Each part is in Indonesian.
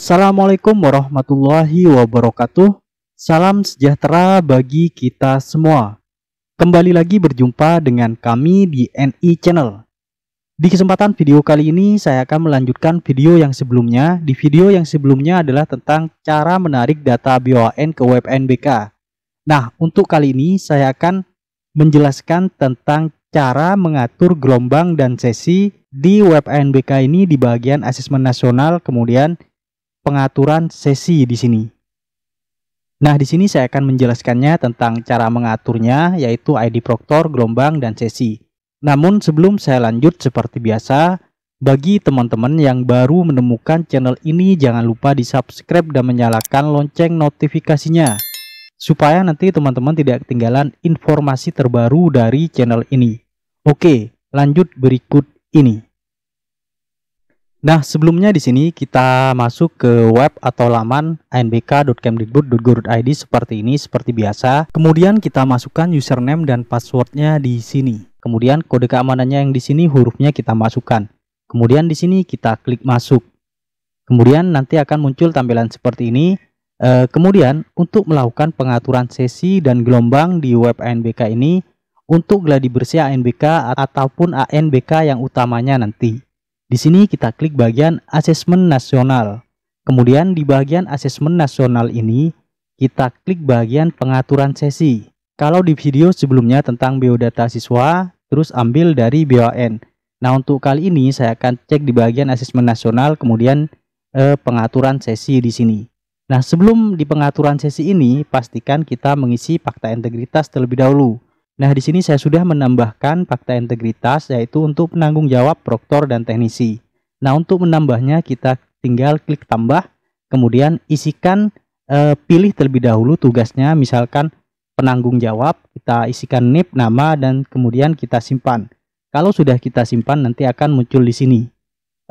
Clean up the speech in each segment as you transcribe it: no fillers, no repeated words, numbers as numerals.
Assalamualaikum warahmatullahi wabarakatuh. Salam sejahtera bagi kita semua. Kembali lagi berjumpa dengan kami di NI Channel. Di kesempatan video kali ini saya akan melanjutkan video yang sebelumnya. Di video yang sebelumnya adalah tentang cara menarik data BOAN ke web NBK. Nah, untuk kali ini saya akan menjelaskan tentang cara mengatur gelombang dan sesi di web NBK ini di bagian asesmen nasional, kemudian pengaturan sesi di sini. Nah, di sini saya akan menjelaskannya tentang cara mengaturnya, yaitu ID Proctor, gelombang, dan sesi. Namun sebelum saya lanjut, seperti biasa, bagi teman-teman yang baru menemukan channel ini, jangan lupa di subscribe dan menyalakan lonceng notifikasinya, supaya nanti teman-teman tidak ketinggalan informasi terbaru dari channel ini. Oke, lanjut berikut ini. Nah, sebelumnya di sini kita masuk ke web atau laman anbk.kemdikbud.go.id seperti ini, seperti biasa. Kemudian kita masukkan username dan passwordnya di sini. Kemudian kode keamanannya yang di sini hurufnya kita masukkan. Kemudian di sini kita klik masuk. Kemudian nanti akan muncul tampilan seperti ini. Kemudian untuk melakukan pengaturan sesi dan gelombang di web ANBK ini untuk gladi bersih ANBK ataupun ANBK yang utamanya nanti. Di sini kita klik bagian asesmen nasional. Kemudian di bagian asesmen nasional ini kita klik bagian pengaturan sesi. Kalau di video sebelumnya tentang biodata siswa, terus ambil dari BOAN. Nah, untuk kali ini saya akan cek di bagian asesmen nasional, kemudian pengaturan sesi di sini. Nah, sebelum di pengaturan sesi ini, pastikan kita mengisi fakta integritas terlebih dahulu. Nah, di sini saya sudah menambahkan fakta integritas, yaitu untuk penanggung jawab, proktor, dan teknisi. Nah, untuk menambahnya kita tinggal klik tambah, kemudian isikan, pilih terlebih dahulu tugasnya, misalkan penanggung jawab, kita isikan NIP, nama, dan kemudian kita simpan. Kalau sudah kita simpan, nanti akan muncul di sini.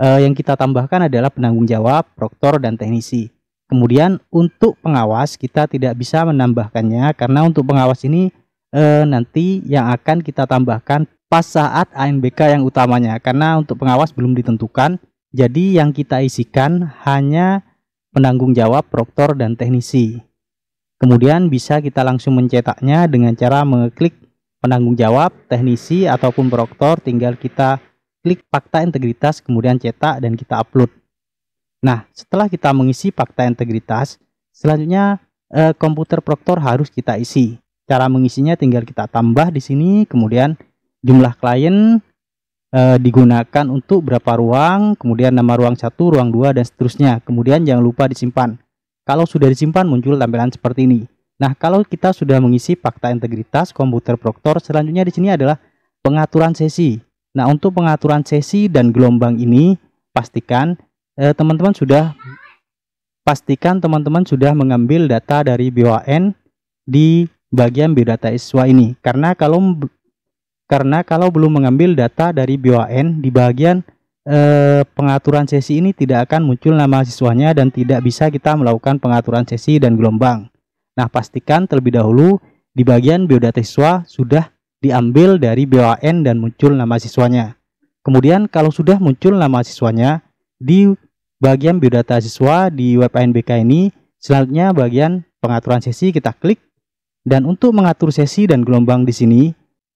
Yang kita tambahkan adalah penanggung jawab, proktor, dan teknisi. Kemudian untuk pengawas kita tidak bisa menambahkannya, karena untuk pengawas ini nanti yang akan kita tambahkan pas saat ANBK yang utamanya, karena untuk pengawas belum ditentukan. Jadi yang kita isikan hanya penanggung jawab, proktor, dan teknisi. Kemudian bisa kita langsung mencetaknya dengan cara mengeklik penanggung jawab, teknisi, ataupun proktor. Tinggal kita klik fakta integritas, kemudian cetak, dan kita upload. Nah, setelah kita mengisi fakta integritas, selanjutnya komputer proktor harus kita isi. Cara mengisinya tinggal kita tambah di sini, kemudian jumlah klien digunakan untuk berapa ruang, kemudian nama ruang 1, ruang 2, dan seterusnya. Kemudian jangan lupa disimpan. Kalau sudah disimpan muncul tampilan seperti ini. Nah, kalau kita sudah mengisi fakta integritas komputer proktor, selanjutnya di sini adalah pengaturan sesi. Nah, untuk pengaturan sesi dan gelombang ini pastikan teman-teman sudah mengambil data dari BOAN di bagian biodata siswa ini, karena kalau belum mengambil data dari BOAN di bagian pengaturan sesi ini tidak akan muncul nama siswanya dan tidak bisa kita melakukan pengaturan sesi dan gelombang. Nah, pastikan terlebih dahulu di bagian biodata siswa sudah diambil dari BOAN dan muncul nama siswanya. Kemudian kalau sudah muncul nama siswanya di bagian biodata siswa di web ANBK ini, selanjutnya bagian pengaturan sesi kita klik. Dan untuk mengatur sesi dan gelombang di sini,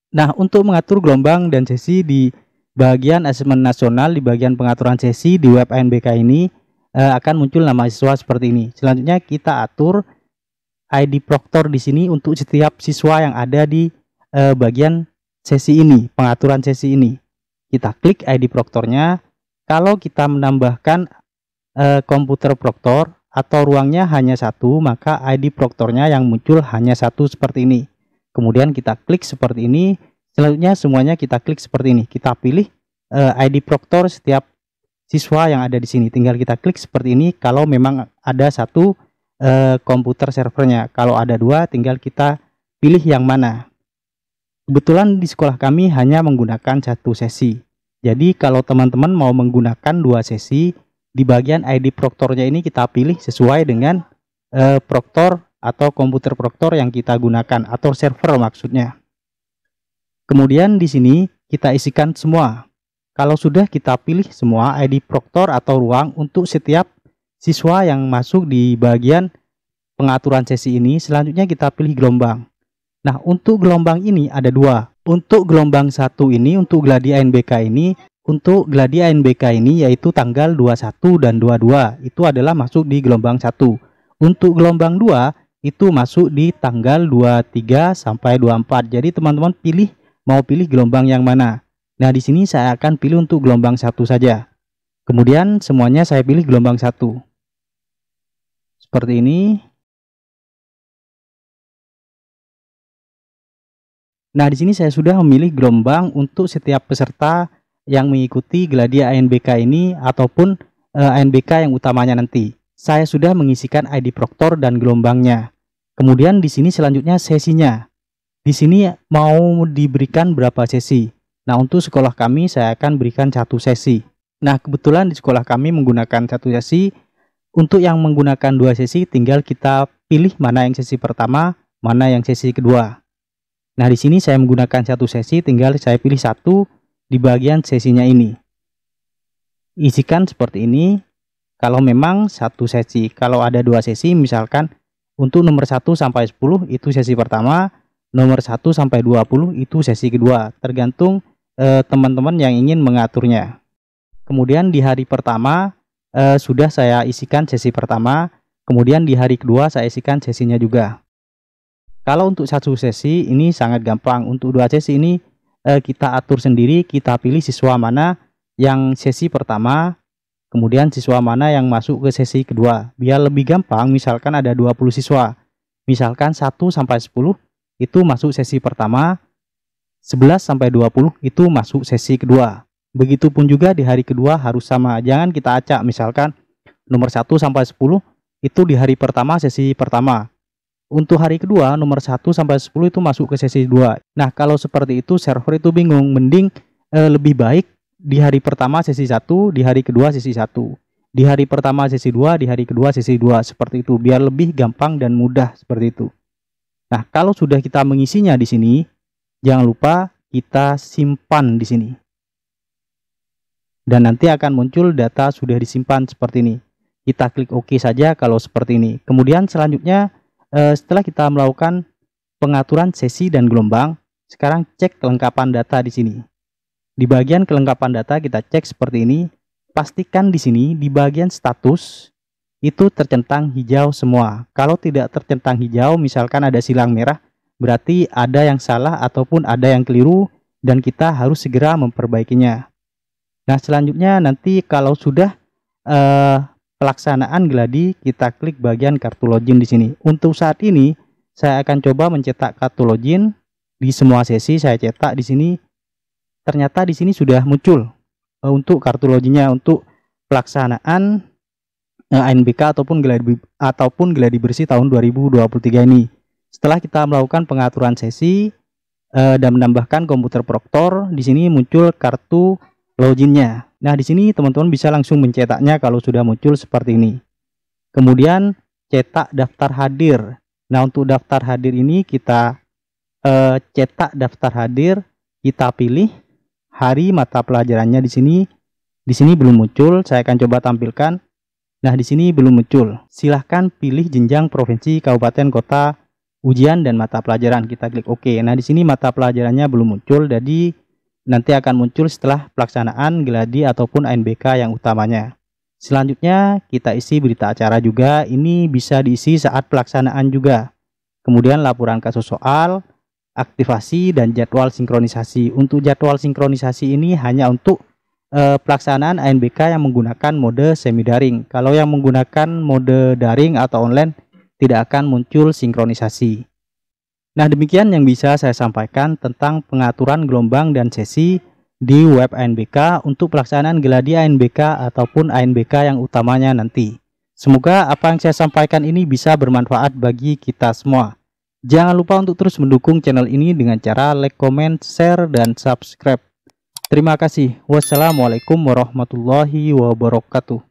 nah, untuk mengatur gelombang dan sesi di bagian asesmen nasional, di bagian pengaturan sesi di web ANBK ini akan muncul nama siswa seperti ini. Selanjutnya kita atur ID Proctor di sini untuk setiap siswa yang ada di bagian sesi ini, pengaturan sesi ini. Kita klik ID Proctornya. Kalau kita menambahkan komputer Proctor atau ruangnya hanya satu, maka ID proktornya yang muncul hanya satu seperti ini. Kemudian kita klik seperti ini. Selanjutnya semuanya kita klik seperti ini. Kita pilih ID proktor setiap siswa yang ada di sini. Tinggal kita klik seperti ini kalau memang ada satu komputer servernya. Kalau ada dua, tinggal kita pilih yang mana. Kebetulan di sekolah kami hanya menggunakan satu sesi. Jadi kalau teman-teman mau menggunakan dua sesi, di bagian ID proktornya ini kita pilih sesuai dengan proktor atau komputer proktor yang kita gunakan, atau server maksudnya. Kemudian di sini kita isikan semua. Kalau sudah kita pilih semua ID proktor atau ruang untuk setiap siswa yang masuk di bagian pengaturan sesi ini. Selanjutnya kita pilih gelombang. Nah, untuk gelombang ini ada dua. Untuk gelombang satu ini, untuk gladi ANBK ini, yaitu tanggal 21 dan 22 itu adalah masuk di gelombang 1. Untuk gelombang 2 itu masuk di tanggal 23 sampai 24. Jadi teman-teman mau pilih gelombang yang mana. Nah, di sini saya akan pilih untuk gelombang 1 saja. Kemudian semuanya saya pilih gelombang 1. Seperti ini. Nah, di sini saya sudah memilih gelombang untuk setiap peserta yang mengikuti gladi ANBK ini ataupun ANBK yang utamanya nanti. Saya sudah mengisikan ID proktor dan gelombangnya. Kemudian di sini selanjutnya sesinya. Di sini mau diberikan berapa sesi? Nah, untuk sekolah kami saya akan berikan 1 sesi. Nah, kebetulan di sekolah kami menggunakan 1 sesi. Untuk yang menggunakan 2 sesi tinggal kita pilih mana yang sesi pertama, mana yang sesi kedua. Nah, di sini saya menggunakan 1 sesi, tinggal saya pilih 1 di bagian sesinya ini. Isikan seperti ini. Kalau memang 1 sesi, kalau ada 2 sesi, misalkan untuk nomor 1 sampai 10 itu sesi pertama, nomor 1 sampai 20 itu sesi kedua, tergantung teman-teman yang ingin mengaturnya. Kemudian di hari pertama sudah saya isikan sesi pertama, kemudian di hari kedua saya isikan sesinya juga. Kalau untuk 1 sesi ini sangat gampang. Untuk 2 sesi ini kita atur sendiri, kita pilih siswa mana yang sesi pertama, kemudian siswa mana yang masuk ke sesi kedua. Biar lebih gampang, misalkan ada 20 siswa, misalkan 1 sampai 10 itu masuk sesi pertama, 11 sampai 20 itu masuk sesi kedua. Begitupun juga di hari kedua harus sama, jangan kita acak. Misalkan nomor 1 sampai 10 itu di hari pertama sesi pertama, untuk hari kedua nomor 1 sampai 10 itu masuk ke sesi 2. Nah, kalau seperti itu server itu bingung. Mending lebih baik di hari pertama sesi 1, di hari kedua sesi 1. Di hari pertama sesi 2, di hari kedua sesi 2. Seperti itu, biar lebih gampang dan mudah seperti itu. Nah, kalau sudah kita mengisinya di sini, jangan lupa kita simpan di sini. Dan nanti akan muncul data sudah disimpan seperti ini. Kita klik OK saja kalau seperti ini. Kemudian selanjutnya setelah kita melakukan pengaturan sesi dan gelombang, sekarang cek kelengkapan data di sini. Di bagian kelengkapan data kita cek seperti ini. Pastikan di sini di bagian status itu tercentang hijau semua. Kalau tidak tercentang hijau, misalkan ada silang merah, berarti ada yang salah ataupun ada yang keliru dan kita harus segera memperbaikinya. Nah, selanjutnya nanti kalau sudah pelaksanaan gladi, kita klik bagian kartu login di sini. Untuk saat ini saya akan coba mencetak kartu login di semua sesi. Saya cetak di sini. Ternyata di sini sudah muncul untuk kartu loginnya untuk pelaksanaan ANBK ataupun gladi bersih tahun 2023 ini. Setelah kita melakukan pengaturan sesi dan menambahkan komputer proktor, di sini muncul kartu loginnya. Nah, di sini teman-teman bisa langsung mencetaknya kalau sudah muncul seperti ini. Kemudian cetak daftar hadir. Nah, untuk daftar hadir ini kita cetak daftar hadir, kita pilih hari mata pelajarannya di sini. Di sini belum muncul, saya akan coba tampilkan. Nah, di sini belum muncul. Silahkan pilih jenjang provinsi, kabupaten, kota, ujian dan mata pelajaran. Kita klik OK. Nah, di sini mata pelajarannya belum muncul, jadi nanti akan muncul setelah pelaksanaan gladi ataupun ANBK yang utamanya. Selanjutnya kita isi berita acara juga. Ini bisa diisi saat pelaksanaan juga. Kemudian laporan kasus soal, aktivasi dan jadwal sinkronisasi. Untuk jadwal sinkronisasi ini hanya untuk pelaksanaan ANBK yang menggunakan mode semi daring. Kalau yang menggunakan mode daring atau online tidak akan muncul sinkronisasi. Nah, demikian yang bisa saya sampaikan tentang pengaturan gelombang dan sesi di web ANBK untuk pelaksanaan gladi ANBK ataupun ANBK yang utamanya nanti. Semoga apa yang saya sampaikan ini bisa bermanfaat bagi kita semua. Jangan lupa untuk terus mendukung channel ini dengan cara like, comment, share, dan subscribe. Terima kasih. Wassalamualaikum warahmatullahi wabarakatuh.